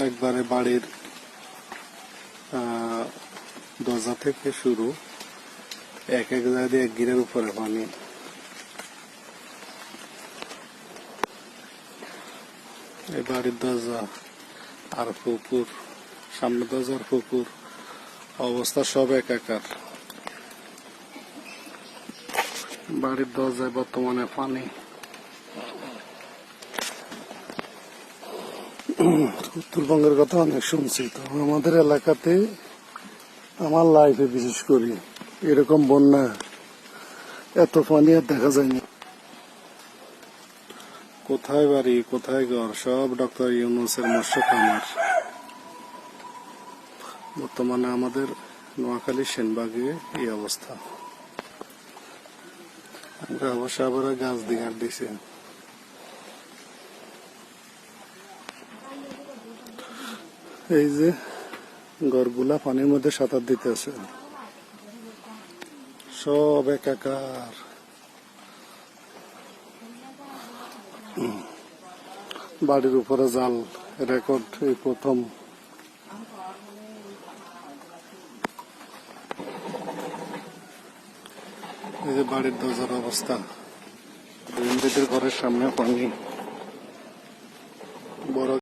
একবারে বাড়ির দরজা থেকে শুরু, এক এক জায়গায় এক গিরের উপরে পানি। এই বাড়ির দরজা আর পুকুর, সামনে দরজার পুকুর, অবস্থা সব একাকার। বাড়ির দরজায় বর্তমানে পানি। উত্তরবঙ্গের কথা অনেক শুনছি, তো আমাদের এলাকাতে আমার লাইফে বিশেষ করি এরকম বন্যা, এত পানি আর দেখা যায়নি। কোথায় বাড়ি কোথায় ঘর, সব ডক্টর ইউনূসের মৎস্য খামার। বর্তমানে আমাদের নোয়াখালী সেনবাগে এই অবস্থা। আমরা অবশ্য আবার গাছ দিয়ে আর দিছে। এই যে ঘরগুলা পানির মধ্যে সাঁতার দিতেছে, সব একাকার। বাড়ির উপরে জাল রেকর্ড এই প্রথম। এই যে বাড়ির দরজার অবস্থা, ঘরের সামনে পানি। বড়